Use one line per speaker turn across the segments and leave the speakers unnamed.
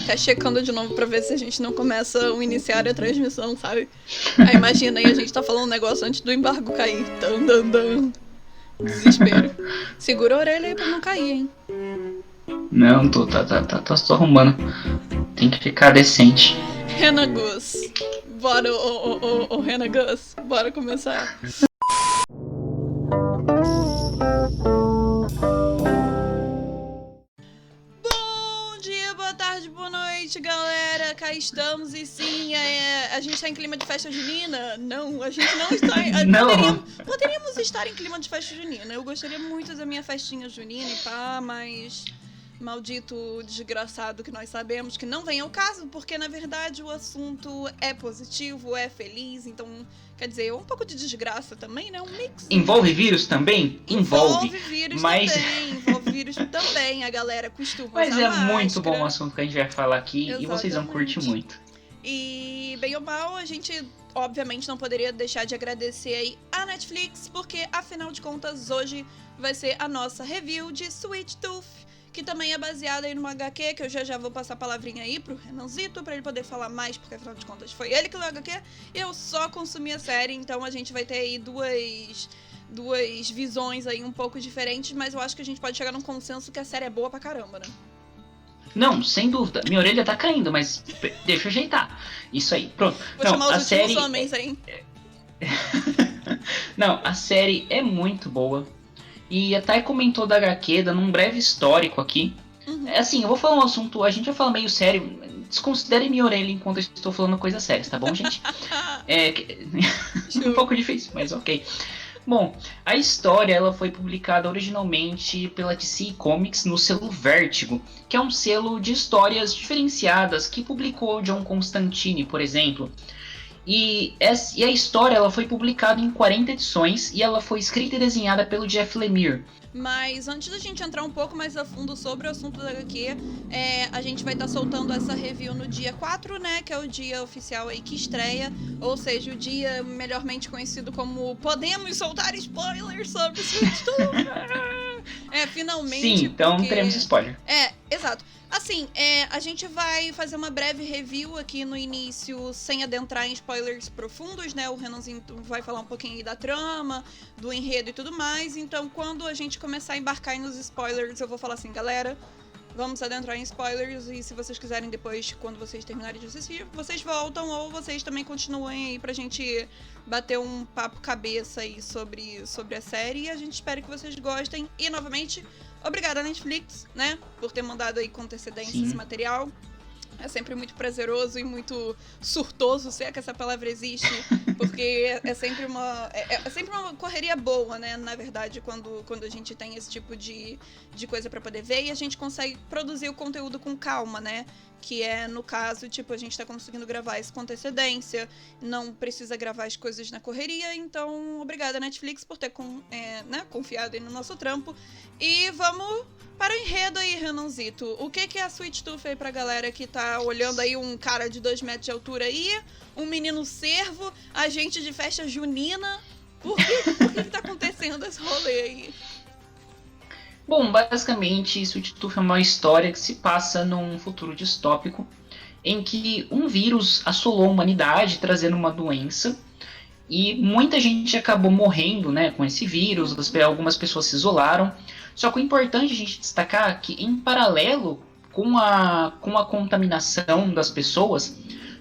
Tá checando de novo pra ver se a gente não começa a iniciar a transmissão, sabe? Aí imagina aí a gente tá falando um negócio antes do embargo cair. Dan, dan, dan. Desespero. Segura a orelha aí pra não cair, hein?
Não, tô só arrumando. Tem que ficar decente.
Renan Gus. Bora, ô Renan Gus. Bora começar. Bom dia, boa tarde, boa noite, galera. Cá estamos e sim, a gente tá em clima de festa junina? Não, a gente não está.
Não.
Poderíamos estar em clima de festa junina. Eu gostaria muito da minha festinha junina e pá, mas maldito desgraçado que nós sabemos que não vem ao caso, porque na verdade o assunto é positivo, é feliz, então quer dizer, é um pouco de desgraça também, né? Um mix.
Envolve vírus também?
Envolve vírus
mas...
também, envolve vírus também, a galera costuma
Mas
usar
é
máscara.
muito bom o assunto que a gente vai falar aqui.
Exatamente.
E vocês vão curtir muito.
E bem ou mal, a gente obviamente não poderia deixar de agradecer aí a Netflix, porque afinal de contas hoje vai ser a nossa review de Sweet Tooth, que também é baseada aí numa HQ, que eu já vou passar a palavrinha aí pro Renanzito, pra ele poder falar mais, porque afinal de contas foi ele que leu a HQ, e eu só consumi a série, então a gente vai ter aí duas visões aí um pouco diferentes, mas eu acho que a gente pode chegar num consenso que a série é boa pra caramba, né?
Não, sem dúvida. Minha orelha tá caindo, mas deixa eu ajeitar. Isso aí, pronto.
Vou
não,
chamar
a
os
série...
últimos homens aí.
Não, a série é muito boa. E a Thay comentou da HQ, dando um breve histórico aqui. É assim, eu vou falar um assunto, a gente vai falar meio sério. Desconsidere minha orelha enquanto eu estou falando coisas sérias, tá bom, gente? É um pouco difícil, mas ok. Bom, a história ela foi publicada originalmente pela DC Comics no selo Vértigo, que é um selo de histórias diferenciadas que publicou John Constantine, por exemplo. E a história ela foi publicada em 40 edições e ela foi escrita e desenhada pelo Jeff Lemire.
Mas antes da gente entrar um pouco mais a fundo sobre o assunto da HQ, a gente vai estar soltando essa review no dia 4, né? Que é o dia oficial aí que estreia. Ou seja, o dia melhormente conhecido como Podemos Soltar Spoilers sobre Sweet Tooth. Finalmente.
Sim, então
porque...
teremos spoiler.
Exato. Assim, a gente vai fazer uma breve review aqui no início, sem adentrar em spoilers profundos, né? O Renanzinho vai falar um pouquinho aí da trama, do enredo e tudo mais. Então, quando a gente começar a embarcar nos spoilers, eu vou falar assim, galera, vamos adentrar em spoilers. E se vocês quiserem depois, quando vocês terminarem de assistir, vocês voltam ou vocês também continuem aí pra gente bater um papo cabeça aí sobre a série. E a gente espera que vocês gostem. E, novamente... obrigada, Netflix, né, por ter mandado aí com antecedência esse material. É sempre muito prazeroso e muito surtoso, se é que essa palavra existe, porque é sempre uma correria boa, né, na verdade, quando a gente tem esse tipo de coisa pra poder ver e a gente consegue produzir o conteúdo com calma, né, que é, no caso, tipo, a gente tá conseguindo gravar isso com antecedência, não precisa gravar as coisas na correria, então, obrigada, Netflix, por ter confiado aí no nosso trampo. E vamos para o enredo aí, Renanzito. O que é a Sweet Tooth aí pra galera que tá olhando aí um cara de 2 metros de altura aí, um menino cervo, agente de festa junina? Por que tá acontecendo esse rolê aí?
Bom, basicamente, Sweet Tooth é uma história que se passa num futuro distópico em que um vírus assolou a humanidade, trazendo uma doença, e muita gente acabou morrendo, né, com esse vírus, algumas pessoas se isolaram. Só que o importante a gente destacar é que, em paralelo com a contaminação das pessoas,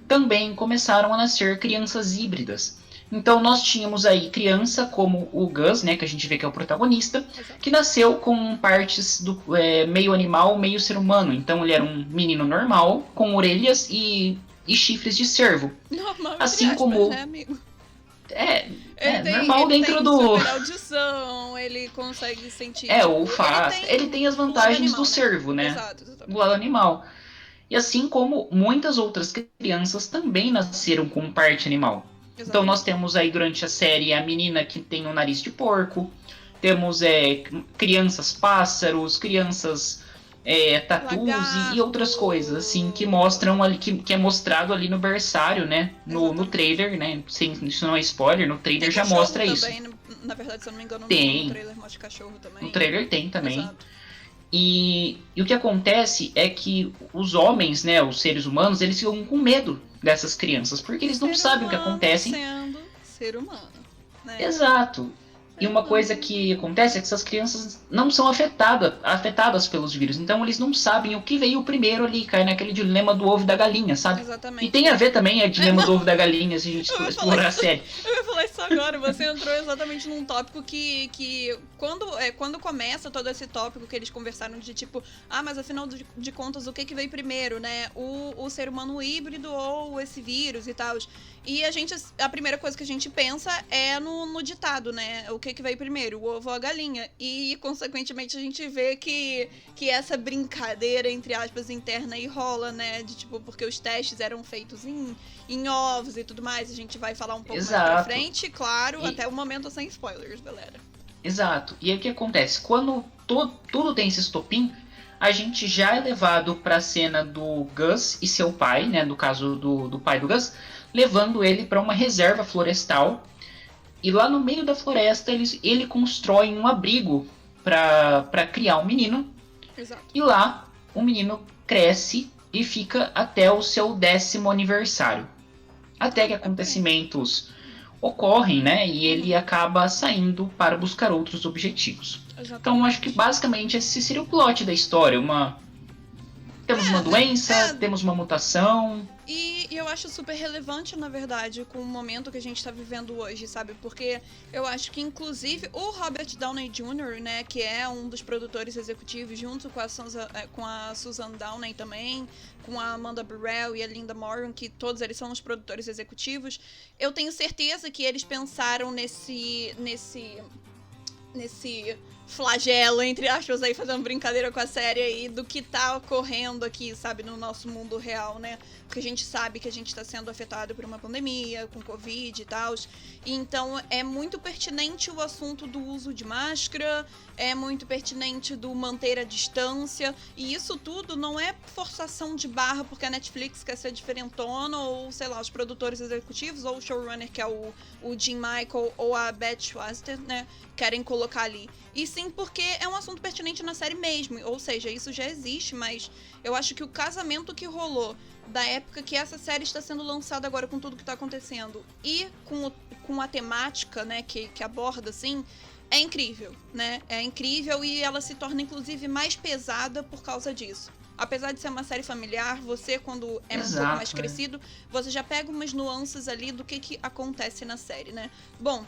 também começaram a nascer crianças híbridas. Então nós tínhamos aí criança como o Gus, né, que a gente vê que é o protagonista, que nasceu com partes do meio animal, meio ser humano. Então ele era um menino normal, com orelhas e chifres de cervo.
Normal,
assim
aspas,
como...
né, amigo?
Normal
ele
dentro
tem
do...
audição, ele consegue sentir...
Ele tem as vantagens
animal,
do cervo, né?
Exato, exatamente.
Do lado animal. E assim como muitas outras crianças também nasceram com parte animal. Exatamente. Então nós temos aí durante a série a menina que tem o nariz de porco, temos crianças pássaros, crianças tatus e outras coisas, assim, que mostram ali, que é mostrado ali no berçário, né? No trailer, né? Isso não é spoiler, no trailer já mostra
também,
isso.
Na verdade, se eu não me engano,
tem.
no trailer mostra cachorro também.
No trailer tem também.
Exato.
E o que acontece é que os homens, né, os seres humanos, eles ficam com medo dessas crianças, porque eles não sabem o que acontece.
Sendo ser humano, né?
Exato. E
Ser
uma coisa
humano.
que acontece é que essas crianças não são afetadas pelos vírus, então eles não sabem o que veio primeiro ali, cai naquele dilema do ovo e da galinha, sabe?
Exatamente.
E tem a ver também o dilema do ovo e da galinha, se a gente explorar a
isso,
série.
eu ia falar isso agora, você entrou exatamente num tópico que quando começa todo esse tópico que eles conversaram de tipo, mas afinal de contas, o que veio primeiro, né? O ser humano híbrido ou esse vírus e tal. E a primeira coisa que a gente pensa é no ditado, né? O que veio primeiro, o ovo ou a galinha? E, consequentemente, a gente vê que essa brincadeira, entre aspas, interna aí rola, né? De tipo, porque os testes eram feitos em ovos e tudo mais. A gente vai falar um pouco mais pra frente, claro, até o momento sem spoilers, galera.
Exato. E aí o que acontece? Quando tudo tem esse estopim, a gente já é levado pra cena do Gus e seu pai, né? No caso do pai do Gus, levando ele para uma reserva florestal. E lá no meio da floresta ele constrói um abrigo para criar um menino.
Exato.
E lá o menino cresce e fica até o seu 10º aniversário. Até que acontecimentos ocorrem, né? E ele acaba saindo para buscar outros objetivos.
Exatamente.
Então acho que basicamente esse seria o plot da história. Temos uma doença, temos uma mutação.
E eu acho super relevante, na verdade, com o momento que a gente tá vivendo hoje, sabe? Porque eu acho que, inclusive, o Robert Downey Jr., né, que é um dos produtores executivos, junto com a Susan Downey também, com a Amanda Burrell e a Linda Moran, que todos eles são os produtores executivos, eu tenho certeza que eles pensaram nesse flagelo, entre aspas, aí, fazendo brincadeira com a série aí, do que tá ocorrendo aqui, sabe, no nosso mundo real, né? Porque a gente sabe que a gente tá sendo afetado por uma pandemia, com Covid e tal. Então, é muito pertinente o assunto do uso de máscara, é muito pertinente do manter a distância, e isso tudo não é forçação de barra porque a Netflix quer ser diferentona, ou, sei lá, os produtores executivos, ou o showrunner, que é o Jim Michael, ou a Beth Schwarzer, né, querem colocar ali. E sim porque é um assunto pertinente na série mesmo, ou seja, isso já existe, mas eu acho que o casamento que rolou da época que essa série está sendo lançada agora com tudo que está acontecendo e com a temática, né, que aborda, assim, é incrível, né? É incrível e ela se torna, inclusive, mais pesada por causa disso. Apesar de ser uma série familiar, você, quando é um pouco mais crescido, você já pega umas nuances ali do que acontece na série, né? Bom,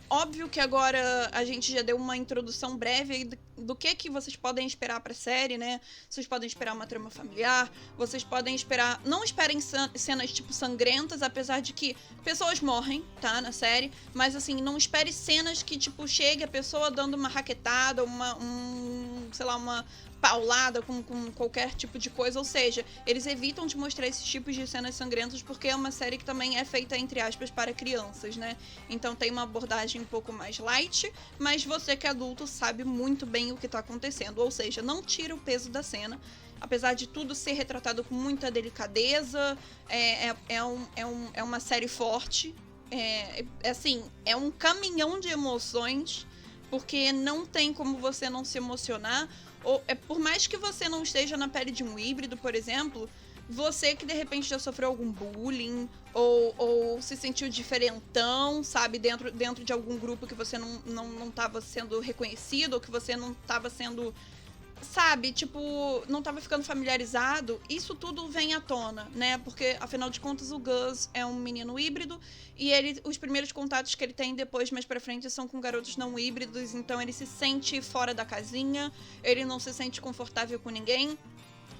óbvio que agora a gente já deu uma introdução breve aí do que vocês podem esperar pra série, né? Vocês podem esperar uma trama familiar, vocês podem esperar... Não esperem cenas, tipo, sangrentas, apesar de que pessoas morrem, tá, na série, mas, assim, não espere cenas que, tipo, chegue a pessoa dando uma raquetada, sei lá, uma paulada com qualquer tipo de coisa, ou seja, eles evitam de mostrar esses tipos de cenas sangrentas porque é uma série que também é feita, entre aspas, para crianças, né? Então tem uma abordagem um pouco mais light, mas você que é adulto sabe muito bem o que tá acontecendo, ou seja, não tira o peso da cena, apesar de tudo ser retratado com muita delicadeza, é uma série forte, assim, é um caminhão de emoções, porque não tem como você não se emocionar. Por mais que você não esteja na pele de um híbrido, por exemplo, você que de repente já sofreu algum bullying ou se sentiu diferentão, sabe, dentro de algum grupo que você não estava sendo reconhecido ou que você não estava sendo, sabe, tipo, não estava ficando familiarizado, isso tudo vem à tona, né? Porque, afinal de contas, o Gus é um menino híbrido e os primeiros contatos que ele tem depois, mais pra frente, são com garotos não híbridos, então ele se sente fora da casinha, ele não se sente confortável com ninguém.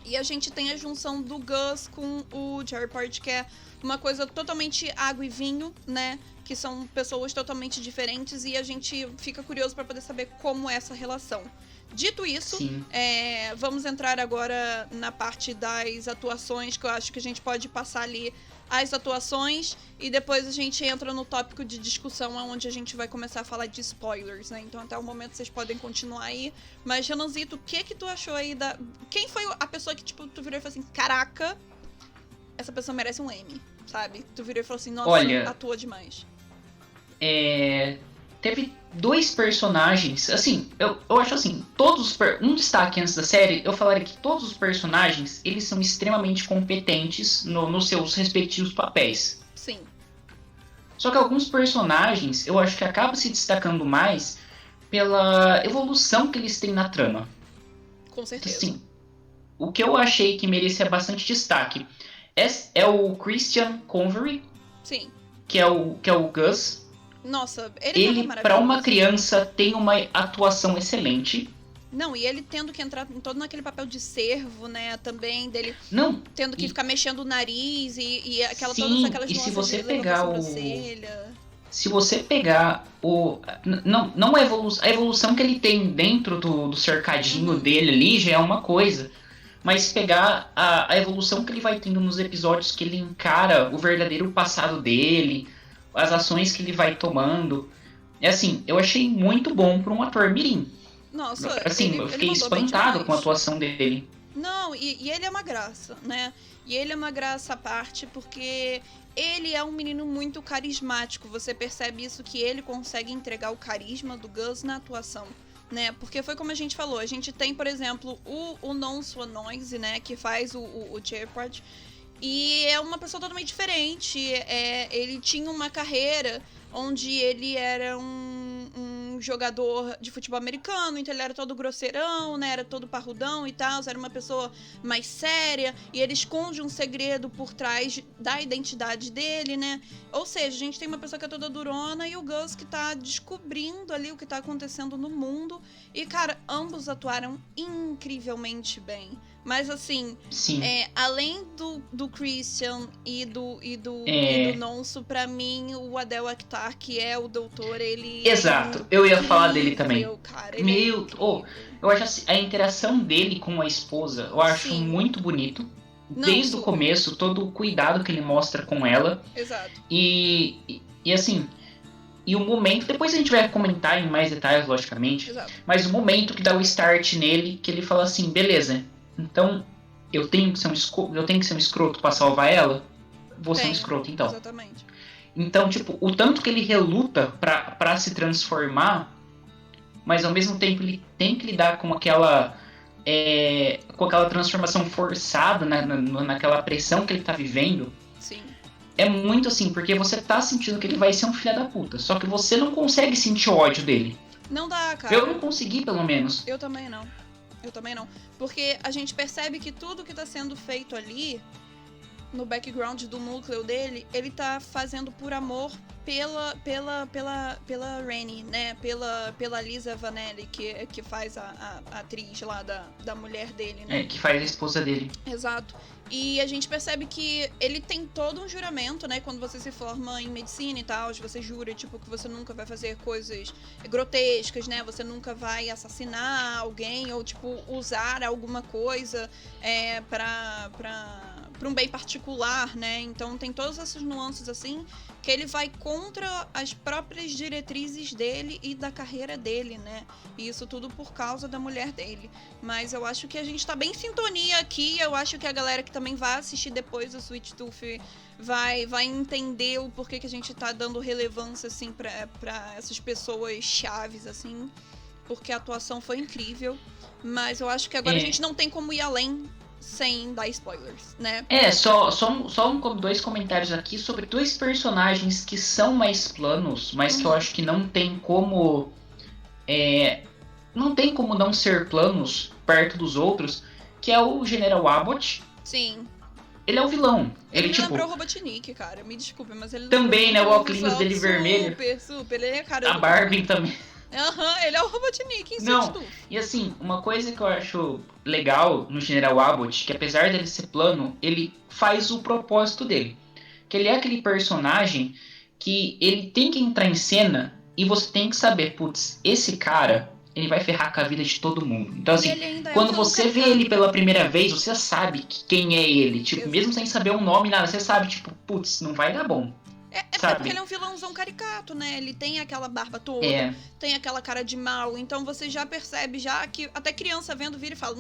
E a gente tem a junção do Gus com o Jerry Port, que é uma coisa totalmente água e vinho, né? Que são pessoas totalmente diferentes e a gente fica curioso para poder saber como é essa relação. Dito isso, vamos entrar agora na parte das atuações, que eu acho que a gente pode passar ali as atuações e depois a gente entra no tópico de discussão, onde a gente vai começar a falar de spoilers, né? Então até o momento vocês podem continuar aí. Mas, Renanzito, o que tu achou aí da... Quem foi a pessoa que, tipo, tu virou e falou assim, caraca, essa pessoa merece um Emmy, sabe? Tu virou e falou assim, nossa, olha, atua demais.
teve dois personagens, assim, eu acho assim, um destaque antes da série, eu falaria que todos os personagens, eles são extremamente competentes nos seus respectivos papéis.
Sim.
Só que alguns personagens, eu acho que acabam se destacando mais pela evolução que eles têm na trama.
Com certeza.
Assim, o que eu achei que merecia bastante destaque é o Christian Convery,
Sim.
que é o Gus.
Nossa, ele tava
Ele, para
maravilhoso.
uma criança, tem uma atuação excelente.
Não, e ele tendo que entrar todo naquele papel de servo, né, também, dele
Não,
tendo que ficar mexendo o nariz e todas
sim,
aquelas
e se
nuances
você
de
pegar
levantar a sobrancelha.
Se você pegar não a evolução que ele tem dentro do cercadinho dele ali já é uma coisa. Mas pegar a evolução que ele vai tendo nos episódios que ele encara o verdadeiro passado dele, as ações que ele vai tomando. É assim, eu achei muito bom para um ator mirim.
Nossa,
Assim, eu fiquei espantado com a atuação dele.
Não, e ele é uma graça, né? E ele é uma graça à parte porque ele é um menino muito carismático. Você percebe isso, que ele consegue entregar o carisma do Gus na atuação, né? Porque foi como a gente falou. A gente tem, por exemplo, o Nonso Noise, né? Que faz o Shepard. E é uma pessoa totalmente diferente. Ele tinha uma carreira onde ele era um jogador de futebol americano, então ele era todo grosseirão, né? Era todo parrudão e tal, era uma pessoa mais séria, e ele esconde um segredo por trás da identidade dele, né? Ou seja, a gente tem uma pessoa que é toda durona e o Gus que tá descobrindo ali o que tá acontecendo no mundo. E, cara, ambos atuaram incrivelmente bem. Mas, assim, além do Christian e do Nonso, pra mim, o Adel Akhtar, que é o doutor, ele
Exato, eu ia falar dele também.
Cara,
eu acho assim, a interação dele com a esposa, eu acho muito bonito. Desde o começo, todo o cuidado que ele mostra com ela.
Exato.
E assim, e o momento, depois a gente vai comentar em mais detalhes, logicamente.
Exato.
Mas o momento que dá o start nele, que ele fala assim, beleza, então eu tenho que ser um escroto pra salvar ela? Vou ser um escroto, então.
Exatamente.
Então, tipo, o tanto que ele reluta pra se transformar, mas ao mesmo tempo ele tem que lidar com aquela transformação forçada, naquela pressão que ele tá vivendo.
Sim.
É muito assim, porque você tá sentindo que ele vai ser um filho da puta, só que você não consegue sentir ódio dele.
Não dá, cara.
Eu não consegui, pelo menos.
Eu também não. Porque a gente percebe que tudo que tá sendo feito ali, no background do núcleo dele, ele tá fazendo por amor pela Rennie, né? Pela Lisa Vanelli, que faz a atriz lá da mulher dele, né?
Que faz a esposa dele.
Exato. E a gente percebe que ele tem todo um juramento, né? Quando você se forma em medicina e tal, você jura, tipo, que você nunca vai fazer coisas grotescas, né? Você nunca vai assassinar alguém ou, tipo, usar alguma coisa pra um bem particular, né? Então tem todas essas nuances, assim, que ele vai contra as próprias diretrizes dele e da carreira dele, né? E isso tudo por causa da mulher dele. Mas eu acho que a gente tá bem em sintonia aqui. Eu acho que a galera que também vai assistir depois do Sweet Tooth vai entender o porquê que a gente tá dando relevância, assim, pra essas pessoas chaves, assim. Porque a atuação foi incrível. Mas eu acho que agora a gente não tem como ir além sem dar spoilers, né?
Só dois comentários aqui sobre dois personagens que são mais planos, mas que eu acho que não tem como não ser planos perto dos outros, que é o General Abbott.
Sim.
Ele é o vilão.
Ele me lembrou o Robotnik, cara. Me desculpe, mas ele
também, né? O óculos dele vermelho.
Super. Ele é cara.
A Barbie também.
Ele é o Robotnik em
Não, e assim, uma coisa que eu acho legal no General Abbott, que apesar dele ser plano, ele faz o propósito dele. Que ele é aquele personagem que ele tem que entrar em cena e você tem que saber, putz, esse cara, ele vai ferrar com a vida de todo mundo. Então assim, quando você vê ele pela primeira vez, você sabe quem é ele. Tipo, mesmo sem saber o nome, nada, você sabe, tipo, putz, não vai dar bom.
Porque ele é um vilãozão caricato, né? Ele tem aquela barba toda, tem aquela cara de mal, então você já percebe já que até criança vendo vira e fala,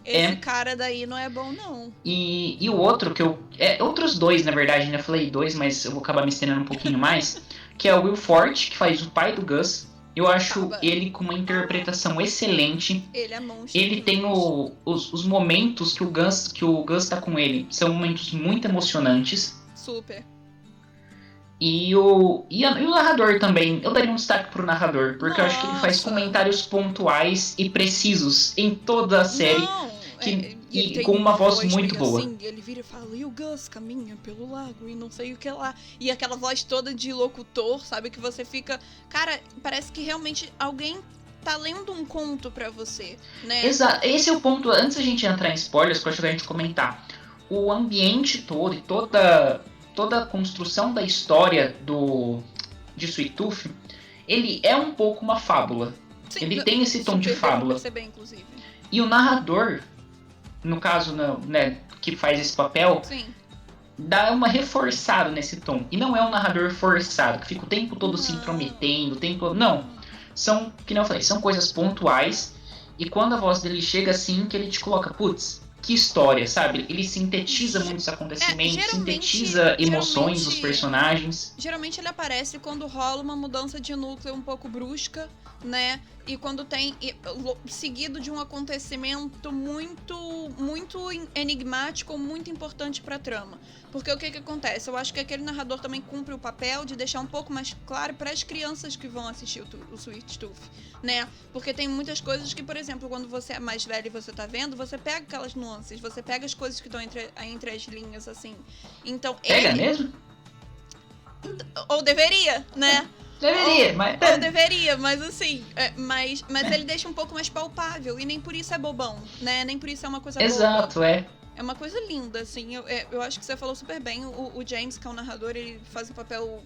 esse cara daí não é bom, não.
E o outro que eu... outros dois, na verdade, né? Eu falei dois, mas eu vou acabar me estendendo um pouquinho mais. Que é o Will Forte, que faz o pai do Gus. Eu acho ele com uma interpretação excelente.
Ele é monstro.
Ele tem os momentos que o Gus tá com ele. São momentos muito emocionantes.
Super.
E o narrador também. Eu daria um destaque pro narrador. Porque eu acho que ele faz comentários pontuais e precisos em toda a série. E com uma voz muito boa.
Assim, ele vira e fala, e o Gus caminha pelo lago e não sei o que lá. E aquela voz toda de locutor, sabe? Que você fica... Cara, parece que realmente alguém tá lendo um conto pra você, né?
Exato. Esse é o ponto. Antes da gente entrar em spoilers, que eu acho que a gente comentar. O ambiente todo e toda a construção da história de Sweet Tooth, ele é um pouco uma fábula. Sim, ele tem esse tom de fábula.
Perceber, inclusive.
E o narrador... No caso, né, que faz esse papel,
sim,
dá uma reforçada nesse tom. E não é um narrador forçado, que fica o tempo todo se intrometendo, Não. São, que nem eu falei, são coisas pontuais. E quando a voz dele chega assim, que ele te coloca, putz, que história, sabe? Ele sintetiza muitos acontecimentos, sintetiza emoções dos personagens.
Geralmente ele aparece quando rola uma mudança de núcleo um pouco brusca, né? E quando tem seguido de um acontecimento muito enigmático, muito importante pra trama. Porque o que acontece? Eu acho que aquele narrador também cumpre o papel de deixar um pouco mais claro para as crianças que vão assistir o Sweet Tooth, né? Porque tem muitas coisas que, por exemplo, quando você é mais velho e você tá vendo, você pega aquelas nuances, você pega as coisas que estão entre as linhas, assim. Então,
pega mesmo?
Ou deveria, né?
Ou
deveria, mas assim, mas ele deixa um pouco mais palpável, e nem por isso é bobão, né? Nem por isso é uma coisa
Exato,
boba. É uma coisa linda, assim, eu acho que você falou super bem, o James, que é o narrador, ele faz um papel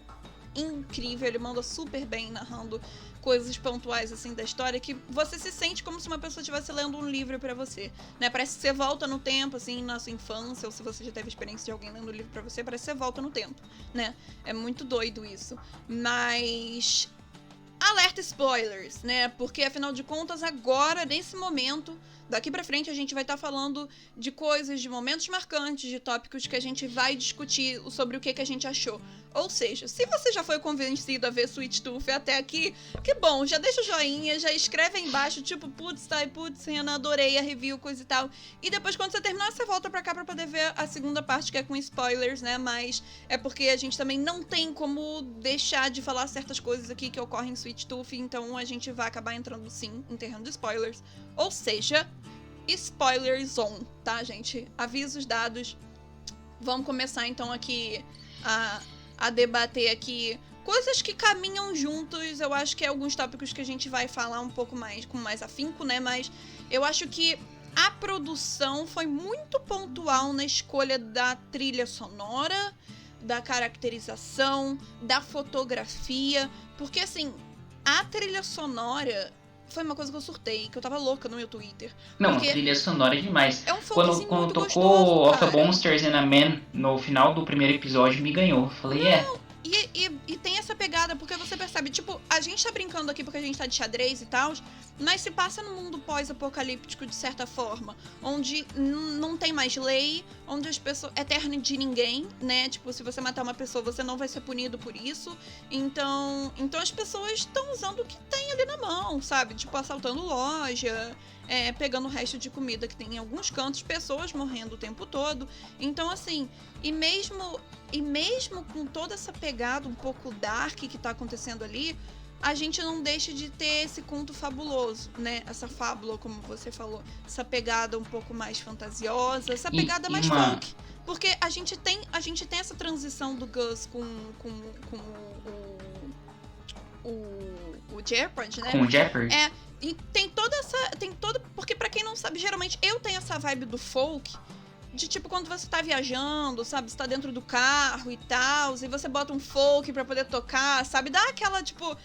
incrível, ele manda super bem narrando coisas pontuais, assim, da história, que você se sente como se uma pessoa estivesse lendo um livro pra você, né? Parece que você volta no tempo, assim, na sua infância, ou se você já teve experiência de alguém lendo um livro pra você, parece que você volta no tempo, né? É muito doido isso. Mas... alerta spoilers, né? Porque, afinal de contas, agora, nesse momento... daqui pra frente a gente vai estar falando de coisas, de momentos marcantes, de tópicos que a gente vai discutir sobre o que a gente achou. Ou seja, se você já foi convencido a ver Sweet Tooth até aqui, que bom, já deixa o joinha, já escreve aí embaixo, tipo, putz, Renan, adorei a review, coisa e tal. E depois, quando você terminar, você volta pra cá pra poder ver a segunda parte, que é com spoilers, né? Mas é porque a gente também não tem como deixar de falar certas coisas aqui que ocorrem em Sweet Tooth, então a gente vai acabar entrando, sim, em terreno de spoilers. Ou seja... spoilers on, tá, gente? Avisos dados. Vamos começar, então, aqui a debater aqui coisas que caminham juntos. Eu acho que é alguns tópicos que a gente vai falar um pouco mais, com mais afinco, né? Mas eu acho que a produção foi muito pontual na escolha da trilha sonora, da caracterização, da fotografia. Porque, assim, a trilha sonora... foi uma coisa que eu surtei, que eu tava louca no meu Twitter.
Não, a trilha sonora é demais.
É um
quando
muito
tocou
gostoso,
Of a Monsters and a Man no final do primeiro episódio, me ganhou. Eu falei,
E tem essa pegada, porque você percebe, tipo, a gente tá brincando aqui porque a gente tá de xadrez e tal, mas se passa num mundo pós-apocalíptico de certa forma, onde não tem mais lei, onde as pessoas... é terra de ninguém, né? Tipo, se você matar uma pessoa, você não vai ser punido por isso. Então as pessoas estão usando o que tem ali na mão, sabe? Tipo, assaltando loja, pegando o resto de comida que tem em alguns cantos, pessoas morrendo o tempo todo. Então, assim, e mesmo com toda essa pegada um pouco dark que tá acontecendo ali, a gente não deixa de ter esse conto fabuloso, né? Essa fábula, como você falou, essa pegada um pouco mais fantasiosa, essa pegada mais folk. Porque a gente tem essa transição do Gus com o Jeopardy, né?
Com o Jeopardy.
E tem toda porque pra quem não sabe, geralmente eu tenho essa vibe do folk, de tipo quando você tá viajando, sabe? Você tá dentro do carro e tal, e você bota um folk pra poder tocar, sabe? Dá aquela, tipo...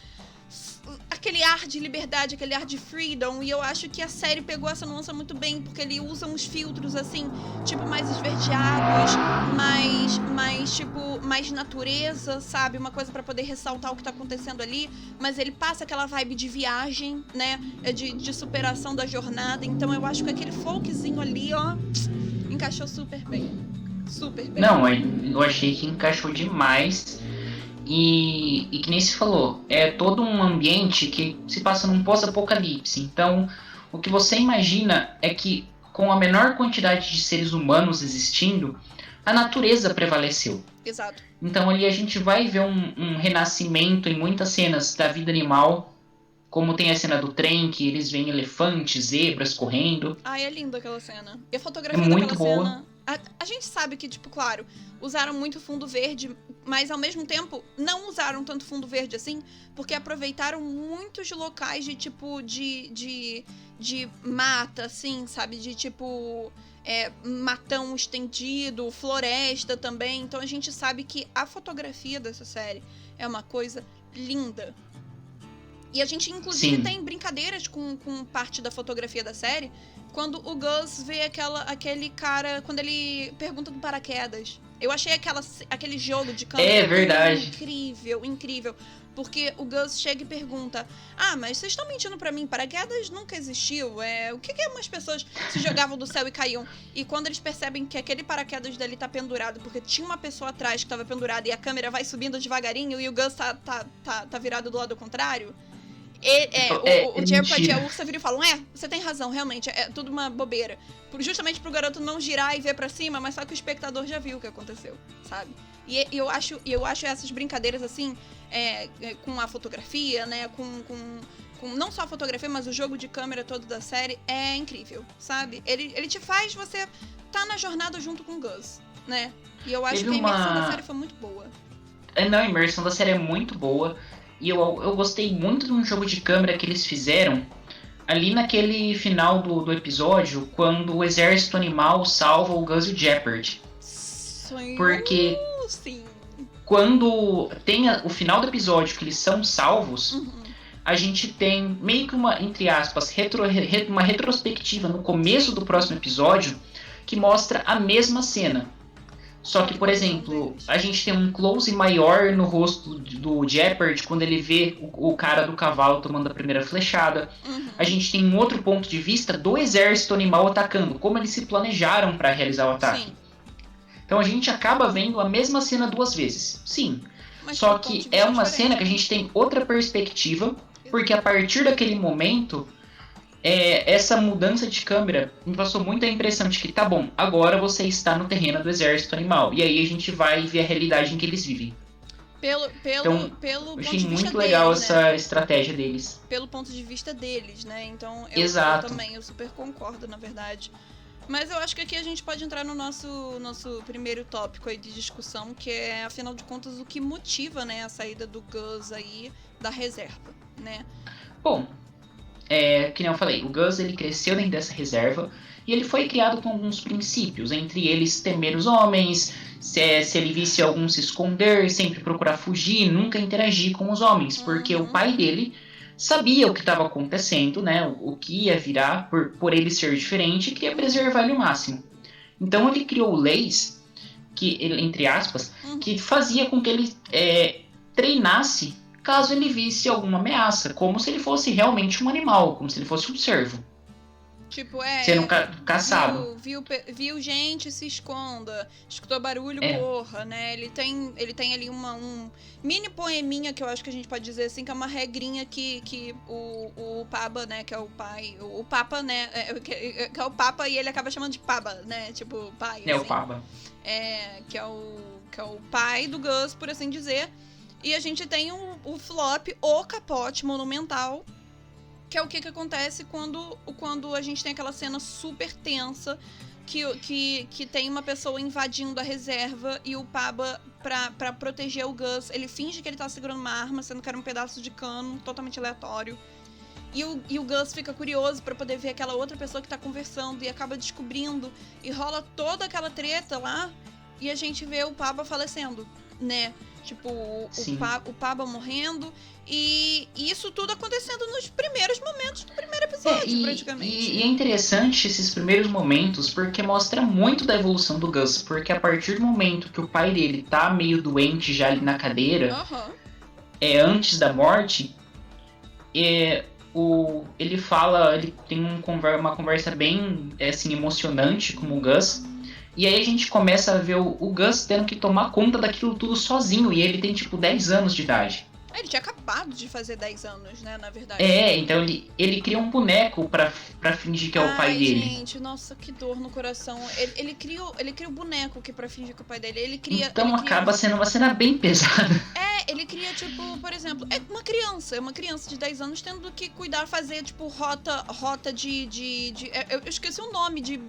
aquele ar de liberdade, aquele ar de freedom, e eu acho que a série pegou essa nuance muito bem, porque ele usa uns filtros, assim, tipo, mais esverdeados, mais natureza, sabe? Uma coisa pra poder ressaltar o que tá acontecendo ali, mas ele passa aquela vibe de viagem, né? De superação da jornada, então eu acho que aquele folkzinho ali, ó, encaixou super bem. Super bem.
Não, eu achei que encaixou demais. E que nem se falou, é todo um ambiente que se passa num pós-apocalipse. Então, o que você imagina é que, com a menor quantidade de seres humanos existindo, a natureza prevaleceu.
Exato.
Então, ali a gente vai ver um renascimento em muitas cenas da vida animal, como tem a cena do trem, que eles veem elefantes, zebras correndo.
Ai, é linda aquela cena. E a
É
fotografia
muito
daquela
boa.
cena... A gente sabe que, tipo, claro, usaram muito fundo verde, mas ao mesmo tempo não usaram tanto fundo verde assim, porque aproveitaram muitos locais de, tipo, de mata, assim, sabe? De, tipo, matão estendido, floresta também. Então a gente sabe que a fotografia dessa série é uma coisa linda. E a gente, inclusive,
Sim.
tem brincadeiras com parte da fotografia da série, quando o Gus vê aquele cara, quando ele pergunta do paraquedas. Eu achei aquele jogo de câmera
verdade.
incrível, incrível. Porque o Gus chega e pergunta: ah, mas vocês estão mentindo pra mim, paraquedas nunca existiu. O que umas pessoas se jogavam do céu e caíam? E quando eles percebem que aquele paraquedas dali tá pendurado, porque tinha uma pessoa atrás que tava pendurada e a câmera vai subindo devagarinho e o Gus tá virado do lado contrário... O Jeopardy e a Ursa viram e falam: você tem razão, realmente, é tudo uma bobeira. Justamente pro garoto não girar e ver pra cima, mas só que o espectador já viu o que aconteceu, sabe? E eu acho essas brincadeiras, assim, com a fotografia, né, com não só a fotografia, mas o jogo de câmera todo da série, é incrível, sabe? Ele te faz você tá na jornada junto com o Gus, né? E eu acho que a imersão da série foi muito boa.
Não, a imersão da série é muito boa. E eu gostei muito de um jogo de câmera que eles fizeram ali naquele final do episódio, quando o exército animal salva o Gus e o Jeopardy. Porque
sim.
Quando tem o final do episódio que eles são salvos, a gente tem meio que uma, entre aspas, uma retrospectiva no começo do próximo episódio que mostra a mesma cena. Só que, por exemplo, a gente tem um close maior no rosto do Jeopardy quando ele vê o cara do cavalo tomando a primeira flechada. A gente tem um outro ponto de vista do exército animal atacando, como eles se planejaram para realizar o ataque. Sim. Então a gente acaba vendo a mesma cena duas vezes. Sim. Mas só que é uma cena que a gente tem outra perspectiva, porque a partir daquele momento... essa mudança de câmera me passou muito a impressão de que, tá bom, agora você está no terreno do exército animal. E aí a gente vai ver a realidade em que eles vivem.
Pelo
então,
ponto
achei
de vista
muito legal
deles,
essa
né?
estratégia deles.
Pelo ponto de vista deles, né? Então, eu também, eu super concordo, na verdade. Mas eu acho que aqui a gente pode entrar no nosso primeiro tópico aí de discussão, que é, afinal de contas, o que motiva, né, a saída do Gus aí da reserva, né?
Bom... que nem eu falei, o Gus ele cresceu dentro dessa reserva e ele foi criado com alguns princípios, entre eles temer os homens, se ele visse algum se esconder, sempre procurar fugir, nunca interagir com os homens, porque o pai dele sabia o que estava acontecendo, né, o que ia virar por ele ser diferente e queria preservar ele o máximo. Então ele criou leis, que, entre aspas, que fazia com que ele treinasse caso ele visse alguma ameaça, como se ele fosse realmente um animal, como se ele fosse um cervo.
Tipo,
sendo caçado.
Viu gente, se esconda. Escutou barulho, corra, né? Ele tem ali um mini poeminha, que eu acho que a gente pode dizer assim, que é uma regrinha que o Paba, né, que é o pai, o Papa, né, que é o Papa e ele acaba chamando de Paba, né, tipo, pai.
É, assim. O Paba.
Que é o pai do Gus, por assim dizer. E a gente tem o flop, o capote monumental, que é o que acontece quando a gente tem aquela cena super tensa que tem uma pessoa invadindo a reserva e o Paba, pra proteger o Gus, ele finge que ele tá segurando uma arma, sendo que era um pedaço de cano totalmente aleatório. E o Gus fica curioso pra poder ver aquela outra pessoa que tá conversando e acaba descobrindo. E rola toda aquela treta lá e a gente vê o Paba falecendo, né? Tipo, o
Sim.
Paba morrendo. E isso tudo acontecendo nos primeiros momentos do primeiro
É,
episódio, praticamente.
e é interessante esses primeiros momentos porque mostra muito da evolução do Gus. Porque a partir do momento que o pai dele tá meio doente já ali na cadeira,
Aham.
antes da morte, ele fala, ele tem uma conversa bem assim, emocionante com o Gus. E aí a gente começa a ver o Gus tendo que tomar conta daquilo tudo sozinho. E ele tem tipo 10 anos de idade.
Ele tinha acabado de fazer 10 anos, né, na verdade.
Então ele cria um boneco pra fingir que é o pai
Ai,
dele.
gente, nossa, que dor no coração. Ele cria o boneco que pra fingir que é o pai dele. Ele cria.
Então
ele cria...
acaba sendo uma cena bem pesada.
Ele cria, tipo, por exemplo, é uma criança de 10 anos tendo que cuidar, fazer, tipo, rota de eu esqueci o nome de.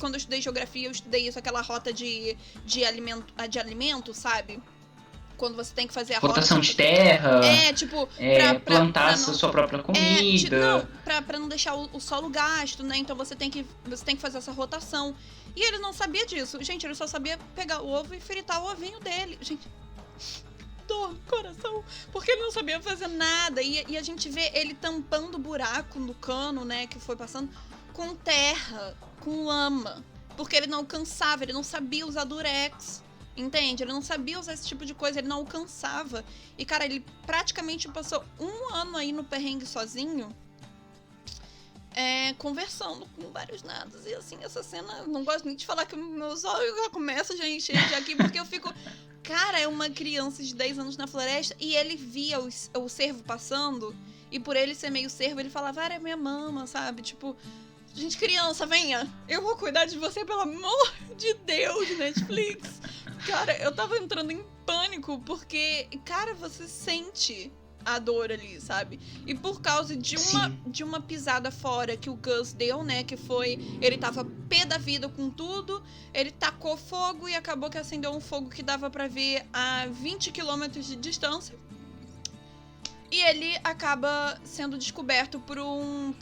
Quando eu estudei geografia, eu estudei isso, aquela rota de alimento, sabe? Quando você tem que fazer a
Rotação
rota.
de terra.
Tipo,
plantar
pra não,
sua própria comida.
Pra não deixar o solo gasto, né? Então você tem que fazer essa rotação. E ele não sabia disso. Gente, ele só sabia pegar o ovo e fritar o ovinho dele. Gente, dor no coração. Porque ele não sabia fazer nada. E a gente vê ele tampando o buraco no cano, né? Que foi passando com terra, com lama. Porque ele não alcançava, ele não sabia usar durex. Entende? Ele não sabia usar esse tipo de coisa, ele não alcançava. E, cara, ele praticamente passou 1 ano aí no perrengue sozinho, conversando com vários nadas. E, assim, essa cena, não gosto nem de falar que meus olhos já começam a encher de aqui, porque eu fico... Cara, é uma criança de 10 anos na floresta e ele via o cervo passando, e por ele ser meio cervo, ele falava, é minha mama, sabe? Tipo... Gente, criança, venha! Eu vou cuidar de você, pelo amor de Deus, Netflix! Cara, eu tava entrando em pânico, porque, cara, você sente a dor ali, sabe? E por causa de uma pisada fora que o Gus deu, né? Que foi... Ele tava pé da vida com tudo, ele tacou fogo e acabou que acendeu um fogo que dava pra ver a 20 quilômetros de distância. E ele acaba sendo descoberto por uns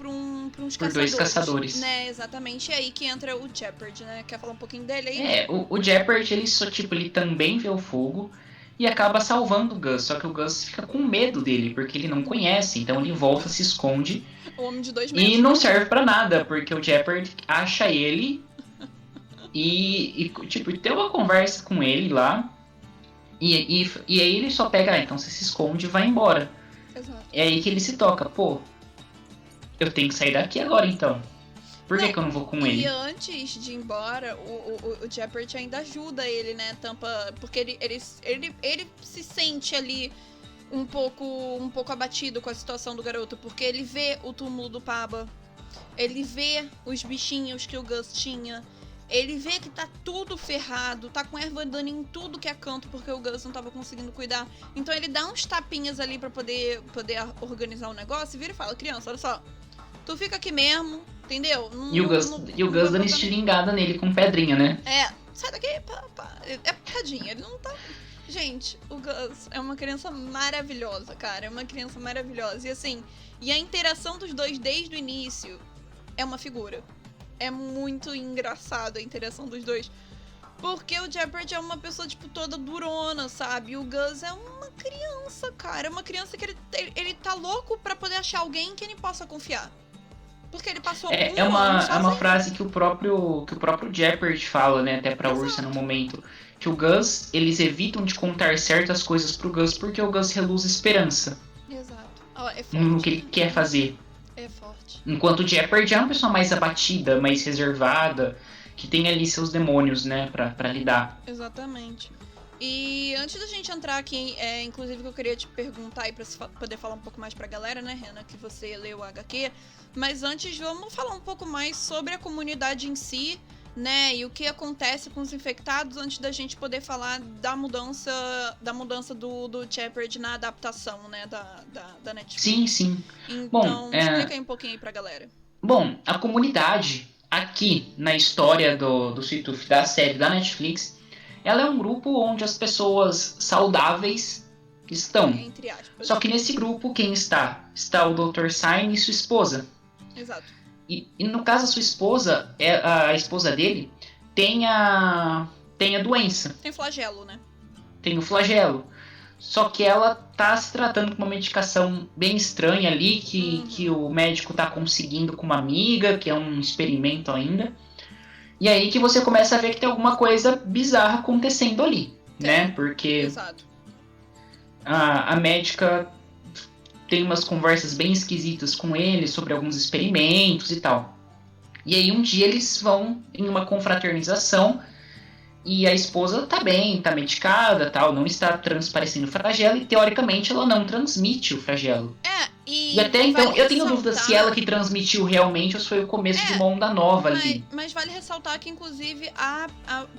caçadores.
Por 2 caçadores.
Né, exatamente. E aí que entra o Shepard, né? Quer falar um pouquinho dele aí?
O Shepard, ele também vê o fogo e acaba salvando o Gus. Só que o Gus fica com medo dele, porque ele não conhece. Então ele volta, se esconde.
O homem de 2 metros.
E não serve pra nada, porque o Shepard acha ele e tem uma conversa com ele lá. E aí ele só pega, então você se esconde e vai embora.
Exato.
É aí que ele se toca, pô, eu tenho que sair daqui agora então. Por que eu não vou com ele?
E antes de ir embora, o Shepard ainda ajuda ele, né? Tampa. Porque ele se sente ali um pouco abatido com a situação do garoto. Porque ele vê o túmulo do Paba. Ele vê os bichinhos que o Gus tinha. Ele vê que tá tudo ferrado, tá com erva daninha em tudo que é canto, porque o Gus não tava conseguindo cuidar. Então ele dá uns tapinhas ali pra poder organizar o negócio e vira e fala, criança, olha só, tu fica aqui mesmo, entendeu?
E o Gus dando estilingada nele com pedrinha, né?
Sai daqui, pá. Tadinho, ele não tá... Gente, o Gus é uma criança maravilhosa, cara, é uma criança maravilhosa. E assim, a interação dos dois desde o início é uma figura. É muito engraçado a interação dos dois. Porque o Shepard é uma pessoa, tipo, toda durona, sabe? E o Gus é uma criança, cara. É uma criança que ele tá louco pra poder achar alguém que ele possa confiar. Porque ele passou
É uma frase que o próprio Shepard fala, né? Até pra
Exato.
Ursa no momento. Que o Gus, eles evitam de contar certas coisas pro Gus porque o Gus reluz esperança.
Exato. É forte.
No que ele quer fazer.
É forte.
Enquanto o Shepard é uma pessoa mais abatida, mais reservada, que tem ali seus demônios, né, pra lidar.
Exatamente. E antes da gente entrar aqui, inclusive que eu queria te perguntar aí pra poder falar um pouco mais pra galera, né, Renan, que você leu o HQ. Mas antes, vamos falar um pouco mais sobre a comunidade em si, né, e o que acontece com os infectados antes da gente poder falar da mudança do Shepard na adaptação, né, da Netflix.
Sim.
Então, explica aí um pouquinho aí pra galera.
Bom, a comunidade aqui na história do Sweet Tooth, da série da Netflix, ela é um grupo onde as pessoas saudáveis estão.
Entre aspas.
Só que nesse grupo, quem está? Está o Dr. Sign e sua esposa.
Exato.
E no caso, a sua esposa, a esposa dele, tem a doença.
Tem flagelo, né?
Tem o flagelo. Só que ela tá se tratando com uma medicação bem estranha ali, que o médico tá conseguindo com uma amiga, que é um experimento ainda. E aí que você começa a ver que tem alguma coisa bizarra acontecendo ali, né? Porque
Exato.
a médica tem umas conversas bem esquisitas com ele sobre alguns experimentos e tal. E aí um dia eles vão em uma confraternização e a esposa tá bem, tá medicada, tal, não está transparecendo flagelo e teoricamente ela não transmite o flagelo. E até então
vale
eu tenho dúvida se ela que transmitiu realmente ou se foi o começo de uma onda nova ali.
Mas vale ressaltar que, inclusive, a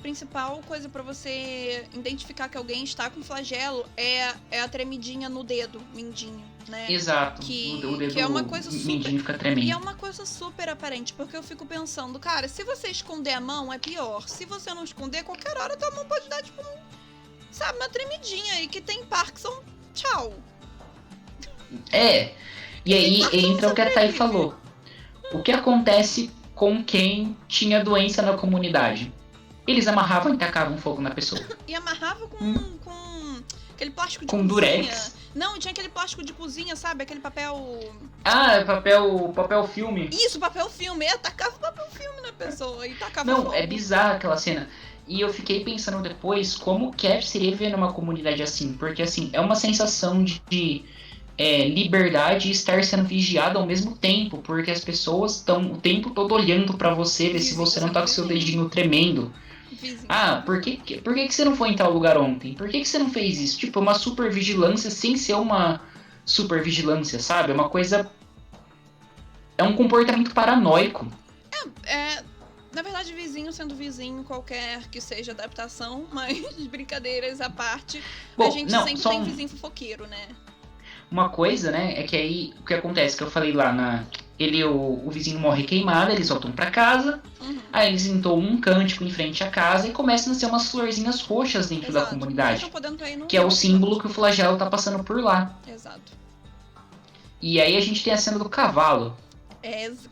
principal coisa pra você identificar que alguém está com flagelo é a tremidinha no dedo, mindinho, né?
Exato.
O
dedo
que é uma coisa super...
mindinho fica tremendo.
E é uma coisa super aparente, porque eu fico pensando, cara, se você esconder a mão é pior. Se você não esconder, qualquer hora tua mão pode dar, tipo, sabe, uma tremidinha aí que tem Parkinson, tchau.
E aí entra o que a Thay falou. O que acontece com quem tinha doença na comunidade? Eles amarravam e tacavam fogo na pessoa.
E amarrava com aquele plástico de
com
cozinha.
durex.
Não, tinha aquele plástico de cozinha, sabe? Aquele papel...
papel filme.
Isso, papel filme. Tacava papel filme na pessoa e tacava
Não,
fogo.
é bizarra aquela cena. E eu fiquei pensando depois como que seria viver numa comunidade assim. Porque, assim, é uma sensação de liberdade e estar sendo vigiado ao mesmo tempo. Porque as pessoas estão o tempo todo olhando pra você, ver se você não tá com seu dedinho tremendo.
Vizinho.
Por que você não foi em tal lugar ontem? Por que você não fez isso? Tipo, uma super vigilância sem ser uma super vigilância, sabe? É uma coisa... É um comportamento paranoico.
Na verdade, vizinho sendo vizinho, qualquer que seja adaptação, mas brincadeiras à parte,
Bom,
a gente sempre tem vizinho fofoqueiro, né?
Uma coisa, né, é que aí o que acontece, que eu falei lá, o vizinho morre queimado, eles voltam pra casa, aí eles entoam um cântico em frente à casa e começam a ser umas florzinhas roxas dentro da comunidade, que é o símbolo que o flagelo tá passando por lá.
Exato.
E aí a gente tem a cena do cavalo.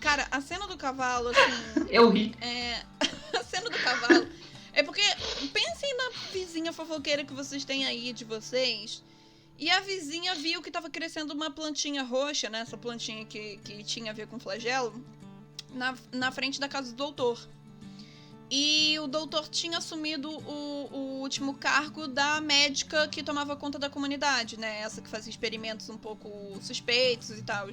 Cara, a cena do cavalo, assim...
Eu ri.
A cena do cavalo... É porque, pensem na vizinha fofoqueira que vocês têm aí de vocês... E a vizinha viu que tava crescendo uma plantinha roxa, né? Essa plantinha que tinha a ver com flagelo, na frente da casa do doutor. E o doutor tinha assumido o último cargo da médica que tomava conta da comunidade, né? Essa que fazia experimentos um pouco suspeitos e tal.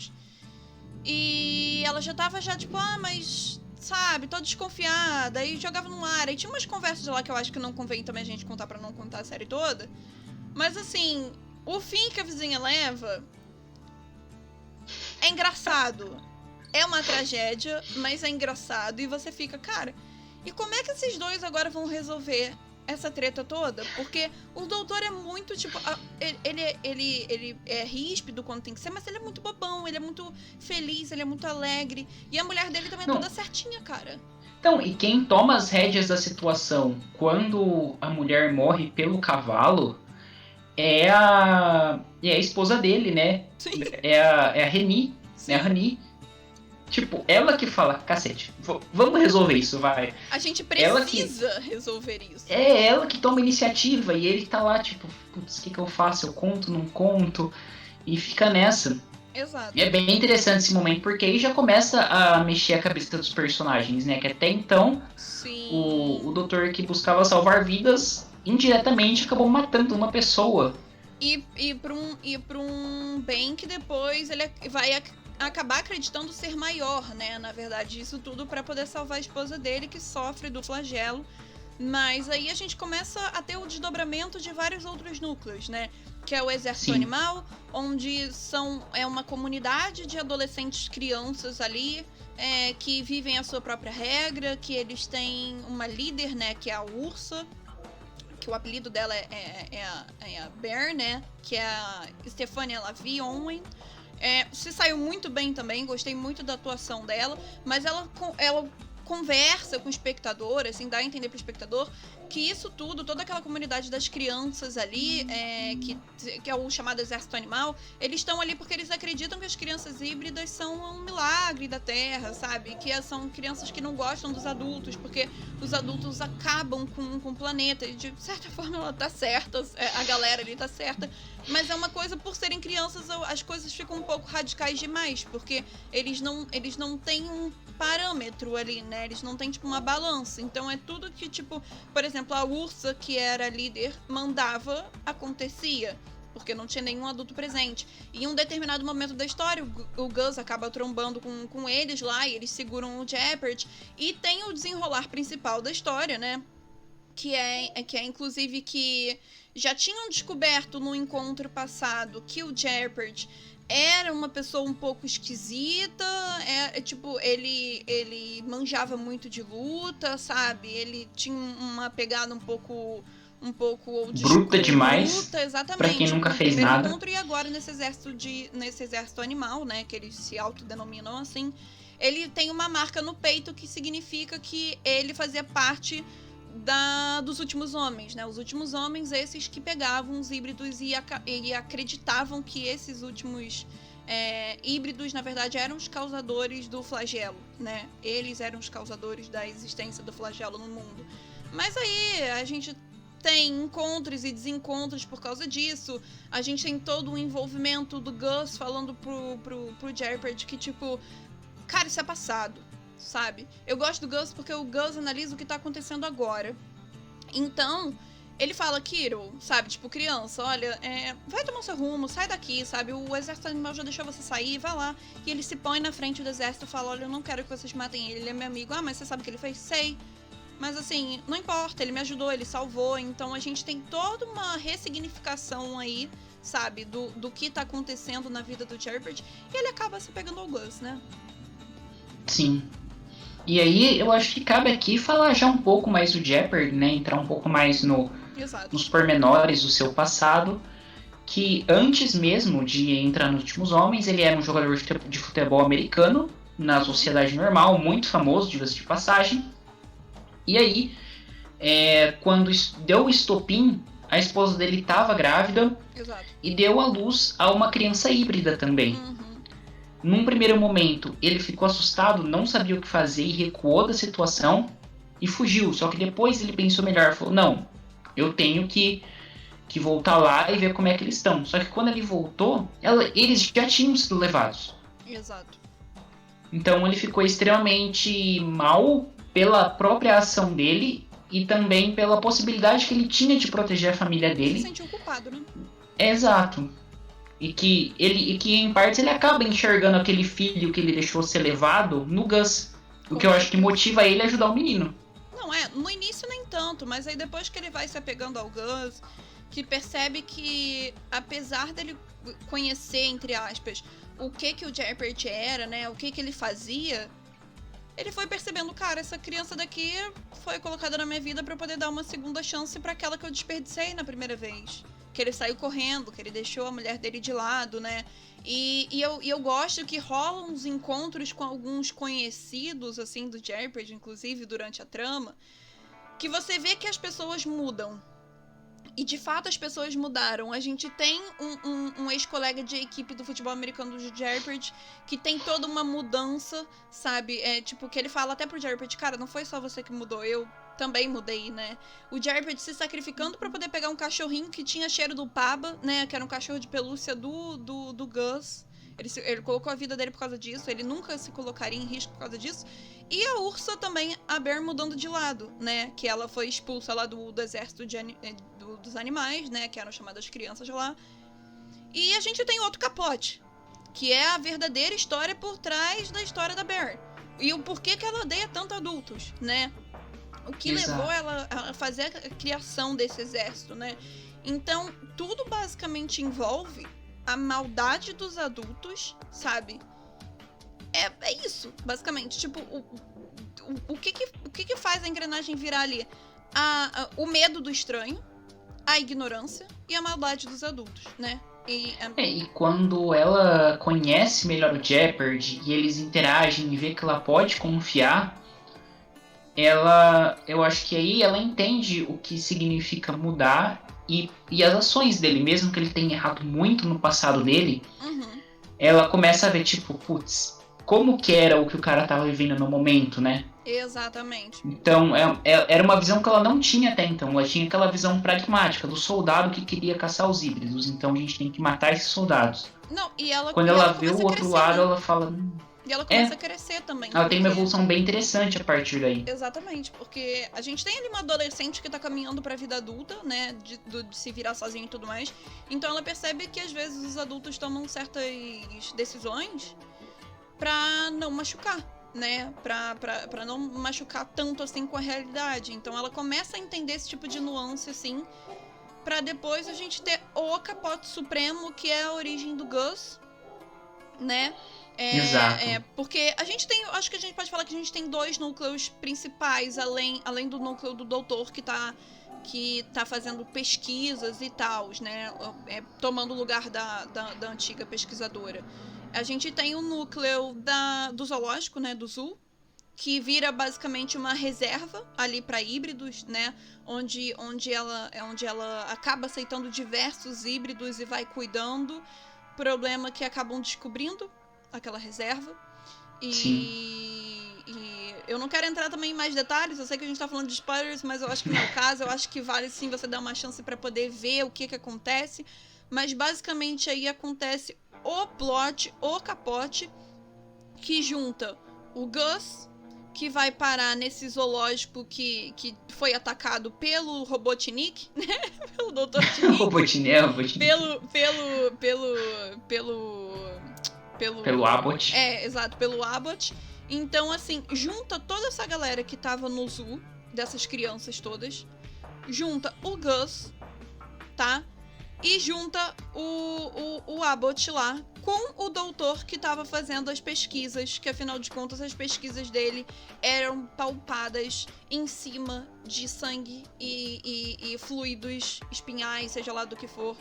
E ela já tava tipo, mas... Sabe, toda desconfiada. E jogava no ar. E tinha umas conversas lá que eu acho que não convém também a gente contar pra não contar a série toda. Mas assim... O fim que a vizinha leva é engraçado. É uma tragédia, mas é engraçado. E você fica, cara, e como é que esses dois agora vão resolver essa treta toda? Porque o doutor é muito, tipo... Ele é ríspido quando tem que ser, mas ele é muito bobão, ele é muito feliz, ele é muito alegre. E a mulher dele também é toda certinha, cara.
Então, e quem toma as rédeas da situação quando a mulher morre pelo cavalo... É a esposa dele, né?
Sim.
É a Reni. É a Rani. Tipo, ela que fala, cacete, vamos resolver isso, vai.
A gente precisa resolver isso.
É ela que toma iniciativa e ele tá lá, tipo, putz, o que eu faço? Eu conto, não conto? E fica nessa.
Exato.
E é bem interessante esse momento, porque aí já começa a mexer a cabeça dos personagens, né? Que até então, o doutor que buscava salvar vidas... indiretamente acabou matando uma pessoa.
E pra um bem que depois ele vai acabar acreditando ser maior, né? Na verdade, isso tudo pra poder salvar a esposa dele, que sofre do flagelo. Mas aí a gente começa a ter o desdobramento de vários outros núcleos, né? Que é o Exército Animal, onde é uma comunidade de adolescentes, crianças ali, que vivem a sua própria regra, que eles têm uma líder, né? Que é a Ursa. Que o apelido dela é a Bear, né? Que é a Stefania Lavie Owen. Se saiu muito bem também, gostei muito da atuação dela. Mas ela conversa com o espectador, assim, dá a entender pro espectador que isso tudo, toda aquela comunidade das crianças ali, que é o chamado Exército Animal, eles estão ali porque eles acreditam que as crianças híbridas são um milagre da Terra, sabe? Que são crianças que não gostam dos adultos, porque os adultos acabam com o planeta. E de certa forma ela tá certa, a galera ali tá certa, mas é uma coisa, por serem crianças, as coisas ficam um pouco radicais demais, porque eles não têm um parâmetro ali, né? Eles não têm, tipo, uma balança. Então é tudo que, tipo, por exemplo, a Ursa, que era líder, mandava, acontecia, porque não tinha nenhum adulto presente. E em um determinado momento da história, o Gus acaba trombando com eles lá, e eles seguram o Jeopardy, e tem o desenrolar principal da história, né? Que é inclusive que já tinham descoberto no encontro passado que o Jeopardy era uma pessoa um pouco esquisita, tipo, ele manjava muito de luta, sabe? Ele tinha uma pegada um pouco old school,
bruta demais,
bruta, exatamente,
pra quem nunca
no
fez
primeiro
nada.
encontro, e agora nesse exército animal, né, que eles se autodenominam assim, ele tem uma marca no peito que significa que ele fazia parte dos últimos homens, né? Os últimos homens, esses que pegavam os híbridos e acreditavam que esses últimos híbridos, na verdade, eram os causadores do flagelo, né? Eles eram os causadores da existência do flagelo no mundo. Mas aí a gente tem encontros e desencontros por causa disso. A gente tem todo o envolvimento do Gus falando pro Jeopardy que, tipo, cara, isso é passado, sabe? Eu gosto do Gus porque o Gus analisa o que tá acontecendo agora. Então, ele fala, Kiro, sabe? Tipo, criança, olha, vai tomar o seu rumo, sai daqui, sabe? O exército animal já deixou você sair, vai lá. E ele se põe na frente do exército e fala, olha, eu não quero que vocês matem ele é meu amigo. Ah, mas você sabe o que ele fez? Sei. Mas assim, não importa, ele me ajudou, ele salvou. Então a gente tem toda uma ressignificação aí, sabe? Do que tá acontecendo na vida do Jeopardy. E ele acaba se pegando ao Gus, né?
Sim. E aí eu acho que cabe aqui falar já um pouco mais do Jeopardy, né? Entrar um pouco mais nos pormenores do seu passado. Que antes mesmo de entrar nos Últimos Homens, ele era um jogador de futebol americano, na sociedade normal, muito famoso, diga-se de passagem. E aí, quando deu o estopim, a esposa dele estava grávida.
Exato.
E deu à luz a uma criança híbrida também.
Uhum.
Num primeiro momento, ele ficou assustado, não sabia o que fazer e recuou da situação e fugiu. Só que depois ele pensou melhor, falou, não, eu tenho que voltar lá e ver como é que eles estão. Só que quando ele voltou, eles já tinham sido levados.
Exato.
Então ele ficou extremamente mal pela própria ação dele e também pela possibilidade que ele tinha de proteger a família dele.
Ele se sentiu culpado, né?
Exato. E que em partes ele acaba enxergando aquele filho que ele deixou ser levado no Gus. O que eu acho que motiva ele a ajudar o menino.
Não, no início nem tanto, mas aí depois que ele vai se apegando ao Gus, que percebe que, apesar dele conhecer, entre aspas, o que o Jeopardy era, né, o que ele fazia, ele foi percebendo, cara, essa criança daqui foi colocada na minha vida pra eu poder dar uma segunda chance pra aquela que eu desperdicei na primeira vez. Que ele saiu correndo, que ele deixou a mulher dele de lado, né? E eu gosto que rolam uns encontros com alguns conhecidos, assim, do Jeopardy, inclusive, durante a trama, que você vê que as pessoas mudam. E, de fato, as pessoas mudaram. A gente tem um ex-colega de equipe do futebol americano do Jeopardy que tem toda uma mudança, sabe? Tipo, que ele fala até pro Jeopardy, cara, não foi só você que mudou, eu também mudei, né? O Jeopardy se sacrificando pra poder pegar um cachorrinho que tinha cheiro do Paba, né? Que era um cachorro de pelúcia do Gus. Ele colocou a vida dele por causa disso, ele nunca se colocaria em risco por causa disso. E a Ursa também, a Bear, mudando de lado, né? Que ela foi expulsa lá do exército dos animais, né? Que eram chamadas crianças lá. E a gente tem outro capote, que é a verdadeira história por trás da história da Bear. E o porquê que ela odeia tanto adultos, né? O que levou ela a fazer a criação desse exército, né? Então, tudo basicamente envolve a maldade dos adultos, sabe? É isso, basicamente. Tipo, o que faz a engrenagem virar ali? O medo do estranho, a ignorância e a maldade dos adultos, né?
E quando ela conhece melhor o Jeopardy e eles interagem e vê que ela pode confiar, eu acho que aí ela entende o que significa mudar e as ações dele, mesmo que ele tenha errado muito no passado dele,
Uhum.
ela começa a ver, tipo, putz, como que era o que o cara tava vivendo no momento, né?
Exatamente.
Então, era uma visão que ela não tinha até então. Ela tinha aquela visão pragmática do soldado que queria caçar os híbridos. Então, a gente tem que matar esses soldados.
Não, e ela,
Quando
e
ela
ela
vê o
começa a
outro
crescer,
lado,
né?
ela fala...
E ela começa
É,
a crescer também,
ela tem uma
porque...
evolução bem interessante a partir daí.
Exatamente, porque a gente tem ali uma adolescente que tá caminhando pra vida adulta, né, de se virar sozinha e tudo mais. Então ela percebe que às vezes os adultos tomam certas decisões pra não machucar, né, pra não machucar tanto assim com a realidade. Então ela começa a entender esse tipo de nuance, assim, pra depois a gente ter o capote supremo, que é a origem do Gus, né?
Exato.
Porque a gente tem, acho que a gente pode falar que a gente tem 2 núcleos principais, além do núcleo do doutor que tá fazendo pesquisas e tal, né? Tomando o lugar da antiga pesquisadora. A gente tem o núcleo do zoológico, né? Do zoo, que vira basicamente uma reserva ali para híbridos, né? Onde ela acaba aceitando diversos híbridos e vai cuidando. Problema que acabam descobrindo aquela reserva.
Sim.
E eu não quero entrar também em mais detalhes, eu sei que a gente tá falando de spoilers, mas eu acho que não é o caso, eu acho que vale sim você dar uma chance para poder ver o que acontece. Mas basicamente aí acontece o plot, o capote, que junta o Gus, que vai parar nesse zoológico que foi atacado pelo Robotnik, né? Pelo Dr. Tinick.
Robotnik. Pelo Abbott.
Exato, pelo Abbott. Então, assim, junta toda essa galera que tava no zoo, dessas crianças todas, junta o Gus, tá? E junta o Abbott lá com o doutor que tava fazendo as pesquisas, que afinal de contas as pesquisas dele eram palpadas em cima de sangue e fluidos espinhais, seja lá do que for,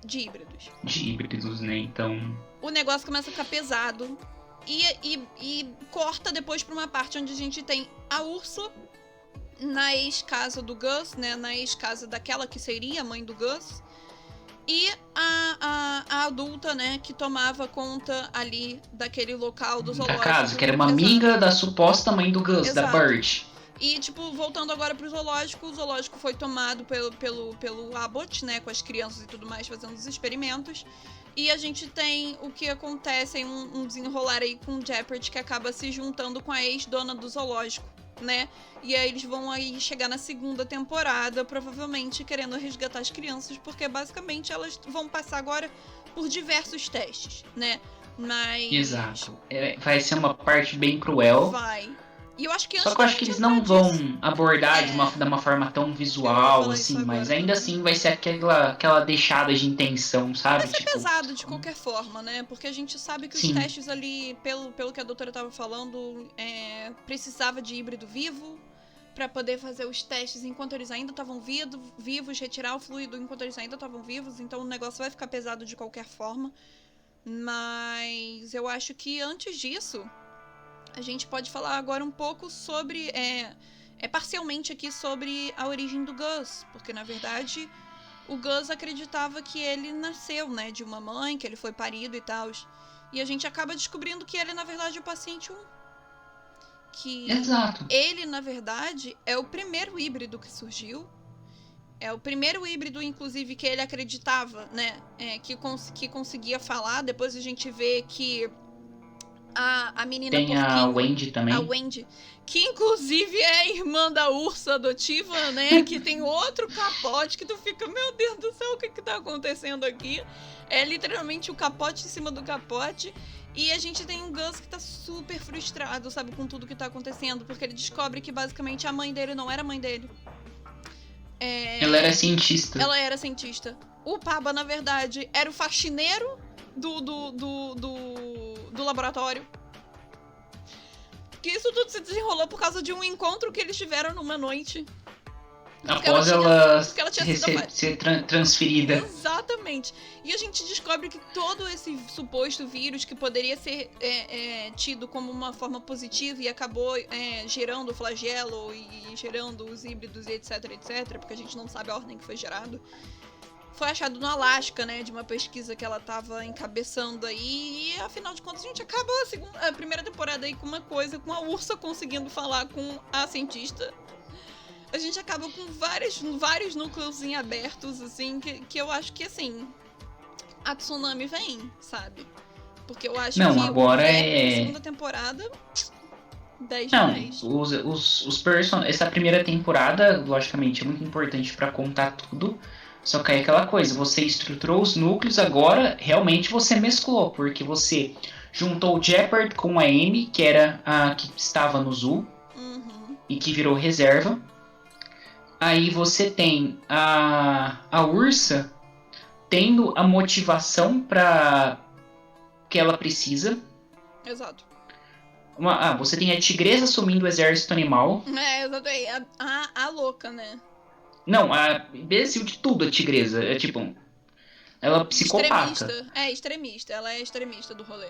de híbridos.
De híbridos, né? Então...
O negócio começa a ficar pesado e corta depois pra uma parte onde a gente tem a Úrsula na ex-casa do Gus, né? Na ex-casa daquela que seria a mãe do Gus. E a adulta, né, que tomava conta ali daquele local do zoológico.
Da casa, que era uma amiga da suposta mãe do Gus, da Bird.
E, tipo, voltando agora pro zoológico, o zoológico foi tomado pelo Abbott, né, com as crianças e tudo mais, fazendo os experimentos. E a gente tem o que acontece em um desenrolar aí com o Jeopardy, que acaba se juntando com a ex-dona do zoológico, né? E aí eles vão aí chegar na segunda temporada, provavelmente querendo resgatar as crianças, porque basicamente elas vão passar agora por diversos testes, né? Mas...
Exato. Vai ser uma parte bem cruel.
Vai. E eu acho que
Só que eu acho que eles não vão abordar de uma forma tão visual, assim, mas ainda assim vai ser aquela deixada de intenção, sabe?
Vai ser pesado de qualquer forma, né? Porque a gente sabe que os testes ali, pelo que a doutora tava falando, precisava de híbrido vivo pra poder fazer os testes enquanto eles ainda estavam vivos, retirar o fluido enquanto eles ainda estavam vivos, então o negócio vai ficar pesado de qualquer forma. Mas eu acho que antes disso, a gente pode falar agora um pouco sobre, parcialmente aqui sobre a origem do Gus, porque na verdade o Gus acreditava que ele nasceu, né, de uma mãe, que ele foi parido e tal, e a gente acaba descobrindo que ele na verdade é o paciente 1. Que
Exato.
Ele na verdade é o primeiro híbrido que surgiu, é o primeiro híbrido inclusive que ele acreditava, né, que conseguia falar. Depois a gente vê que a menina
tem
porquinho,
a Wendy também.
A Wendy, que inclusive é a irmã da ursa adotiva, né? Que tem outro capote que tu fica, meu Deus do céu, o que tá acontecendo aqui? É literalmente o capote em cima do capote. E a gente tem um Gus que tá super frustrado, sabe, com tudo que tá acontecendo, porque ele descobre que basicamente a mãe dele não era a mãe dele.
Ela era cientista.
Ela era cientista. O Paba, na verdade, era o faxineiro do laboratório. Que isso tudo se desenrolou por causa de um encontro que eles tiveram numa noite.
Após ela
porque ela tinha sido
ser transferida.
Exatamente. E a gente descobre que todo esse suposto vírus que poderia ser tido como uma forma positiva e acabou gerando o flagelo e gerando os híbridos e etc, etc, porque a gente não sabe a ordem que foi gerado, foi achado no Alasca, né, de uma pesquisa que ela tava encabeçando aí, e afinal de contas a gente acaba a primeira temporada aí com uma coisa, com a Ursa conseguindo falar com a cientista. A gente acaba com vários núcleos em abertos, assim, que eu acho que, assim, a tsunami vem, sabe? Porque eu acho
Não,
que
agora
o Vecna na segunda temporada, 10 de
Não,
10.
essa primeira temporada, logicamente, é muito importante pra contar tudo. Só que aí é aquela coisa, você estruturou os núcleos, agora realmente você mesclou, porque você juntou o Shepard com a Amy, que era a que estava no Zoo e que virou reserva. Aí você tem a Ursa tendo a motivação para que ela precisa.
Exato.
Você tem a Tigresa assumindo o exército animal.
Exato. A louca, né?
Não, a imbecil de tudo, a Tigresa. É tipo, ela é psicopata.
Extremista. Ela é extremista do rolê.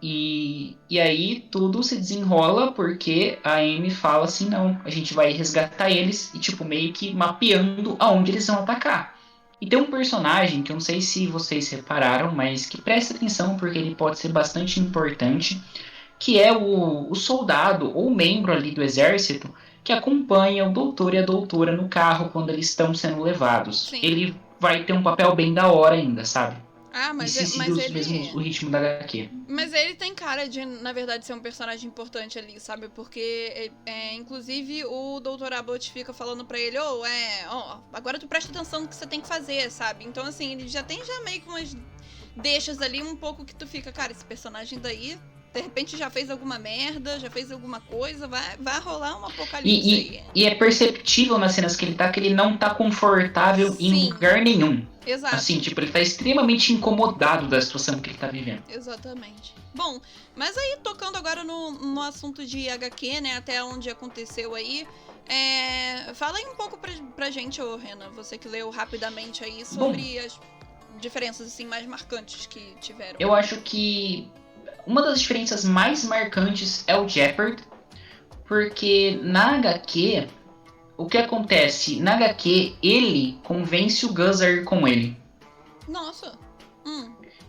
E aí tudo se desenrola porque a Amy fala assim, não, a gente vai resgatar eles e tipo, meio que mapeando aonde eles vão atacar. E tem um personagem que eu não sei se vocês repararam, mas que presta atenção porque ele pode ser bastante importante, que é o soldado ou membro ali do exército que acompanha o doutor e a doutora no carro quando eles estão sendo levados.
Sim.
Ele vai ter um papel bem da hora ainda, sabe?
Mas
e se seguir o ritmo da HQ.
Mas ele tem cara de, na verdade, ser um personagem importante ali, sabe? Porque, inclusive, o Dr. Abbott fica falando pra ele, agora tu presta atenção no que você tem que fazer, sabe? Então, assim, ele já tem meio que umas deixas ali um pouco que tu fica, cara, esse personagem daí, de repente já fez alguma merda, já fez alguma coisa, vai rolar um apocalipse aí.
E é perceptível nas cenas que ele não tá confortável em lugar nenhum.
Exato.
Assim, tipo, ele tá extremamente incomodado da situação que ele tá vivendo.
Exatamente. Bom, mas aí tocando agora no assunto de HQ, né, até onde aconteceu aí, fala aí um pouco pra gente, Renan, você que leu rapidamente aí, sobre as diferenças, assim, mais marcantes que tiveram.
Eu acho que uma das diferenças mais marcantes é o Shepard, porque na HQ, o que acontece? Na HQ, ele convence o Gus a ir com ele.
Nossa!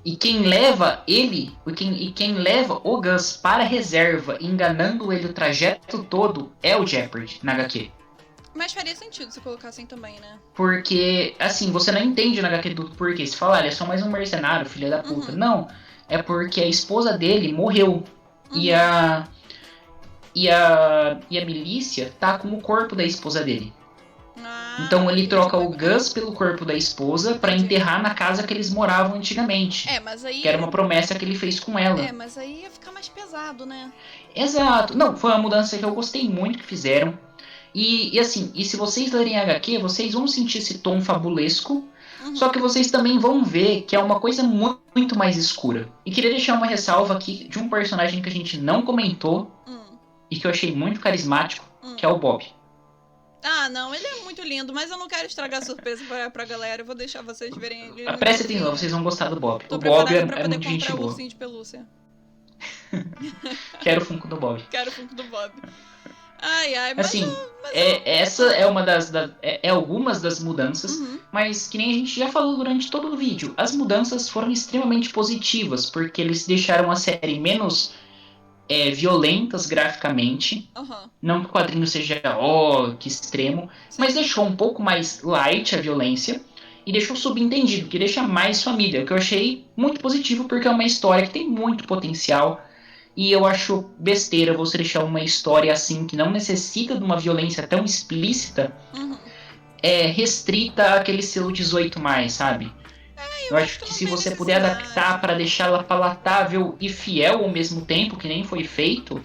E quem leva quem leva o Gus para a reserva, enganando ele o trajeto todo, é o Shepard, na HQ.
Mas faria sentido se colocassem também, né?
Porque, assim, você não entende na HQ do porquê. Se falar, ele é só mais um mercenário, filha da puta. Não, é porque a esposa dele morreu. E a milícia tá com o corpo da esposa dele. Então ele troca o Gus pelo corpo da esposa pra enterrar na casa que eles moravam antigamente.
Mas aí...
Que era uma promessa que ele fez com ela.
Mas aí ia ficar mais pesado, né?
Exato. Não, foi uma mudança que eu gostei muito que fizeram. E assim, e se vocês lerem HQ, vocês vão sentir esse tom fabulesco. Só que vocês também vão ver que é uma coisa muito mais escura. E queria deixar uma ressalva aqui de um personagem que a gente não comentou e que eu achei muito carismático, que é o Bob.
Não, ele é muito lindo, mas eu não quero estragar a surpresa pra galera. Eu vou deixar vocês verem ele.
Presta atenção, vocês vão gostar do Bob.
Tô
o Bob é
pra
muito gente boa.
Ursinho de pelúcia.
Quero o Funko do Bob.
Quero o Funko do Bob. Mas
assim, essa é uma das algumas das mudanças, mas que nem a gente já falou durante todo o vídeo, as mudanças foram extremamente positivas, porque eles deixaram a série menos violentas graficamente, não que o quadrinho seja que extremo, mas deixou um pouco mais light a violência e deixou subentendido, que deixa mais família, o que eu achei muito positivo, porque é uma história que tem muito potencial. E eu acho besteira você deixar uma história assim, que não necessita de uma violência tão explícita, restrita àquele selo 18+, sabe? Eu acho que se você puder adaptar para deixá-la palatável e fiel ao mesmo tempo, que nem foi feito,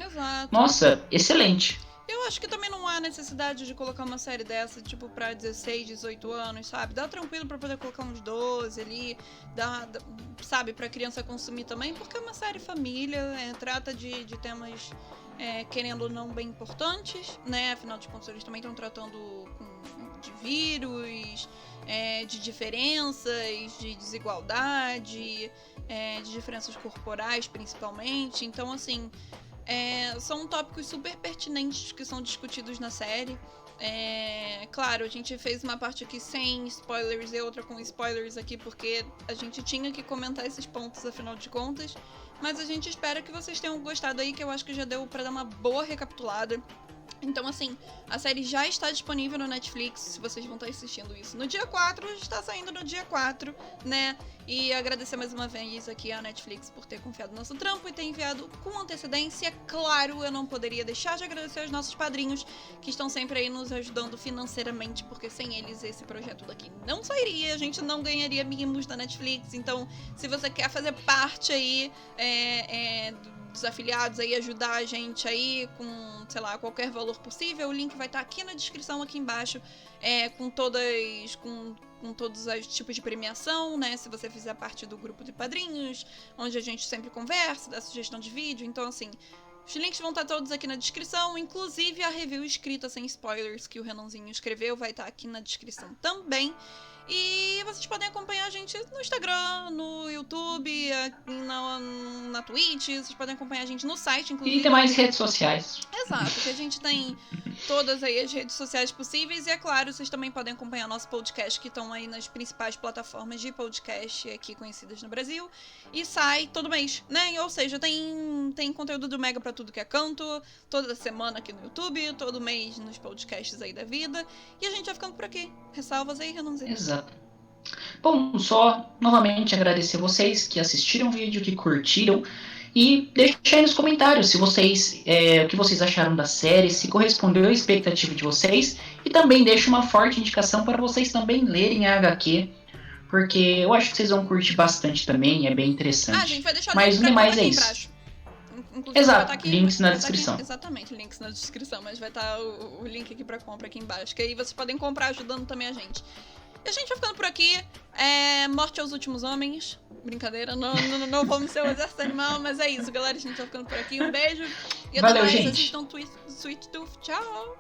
nossa, excelente.
Eu acho que também não há necessidade de colocar uma série dessa, tipo, pra 16, 18 anos, sabe? Dá tranquilo pra poder colocar uns 12 ali, sabe, pra criança consumir também, porque é uma série família, trata de temas, querendo ou não, bem importantes, né? Afinal de contas, eles também estão tratando com de vírus, de diferenças, de desigualdade, de diferenças corporais, principalmente. Então, assim, são tópicos super pertinentes que são discutidos na série. Claro, a gente fez uma parte aqui sem spoilers e outra com spoilers aqui, porque a gente tinha que comentar esses pontos, afinal de contas. Mas a gente espera que vocês tenham gostado aí, que eu acho que já deu pra dar uma boa recapitulada. Então, assim, a série já está disponível no Netflix, se vocês vão estar assistindo isso no dia 4, está saindo no dia 4, né? E agradecer mais uma vez aqui à Netflix por ter confiado no nosso trampo e ter enviado com antecedência. Claro, eu não poderia deixar de agradecer aos nossos padrinhos, que estão sempre aí nos ajudando financeiramente, porque sem eles esse projeto daqui não sairia, a gente não ganharia mimos da Netflix. Então, se você quer fazer parte aí dos afiliados aí, ajudar a gente aí com, sei lá, qualquer valor possível, o link vai estar aqui na descrição, aqui embaixo, com todos os tipos de premiação, né, se você fizer parte do grupo de padrinhos, onde a gente sempre conversa, dá sugestão de vídeo. Então, assim, os links vão estar todos aqui na descrição, inclusive a review escrita sem spoilers que o Renanzinho escreveu vai estar aqui na descrição também. E vocês podem acompanhar a gente no Instagram, no YouTube, na Twitch, vocês podem acompanhar a gente no site, inclusive.
E tem mais redes sociais.
Exato, que a gente tem todas aí as redes sociais possíveis. E é claro, vocês também podem acompanhar nosso podcast, que estão aí nas principais plataformas de podcast aqui conhecidas no Brasil. E sai todo mês, né? Ou seja, tem conteúdo do Mega pra tudo que é canto, toda semana aqui no YouTube, todo mês nos podcasts aí da vida. E a gente vai ficando por aqui. Ressalvas aí, Renanzinho.
Exato. Bom, só novamente agradecer vocês que assistiram o vídeo, que curtiram, e deixem aí nos comentários se vocês, o que vocês acharam da série, se correspondeu à expectativa de vocês, e também deixo uma forte indicação para vocês também lerem a HQ, porque eu acho que vocês vão curtir bastante também, é bem interessante.
A gente vai deixar
mas
o
link
mais
é isso.
Embaixo. Inclusive,
Exato,
aqui,
links na descrição.
Exatamente, links na descrição, mas vai estar o link aqui pra compra aqui embaixo, que aí vocês podem comprar ajudando também a gente. E a gente vai ficando por aqui. Morte aos últimos homens. Brincadeira, não vamos ser o exército animal, mas é isso, galera. A gente vai ficando por aqui. Um beijo. E
Valeu,
até mais.
gente.
Assistam Sweet Tooth. Tchau.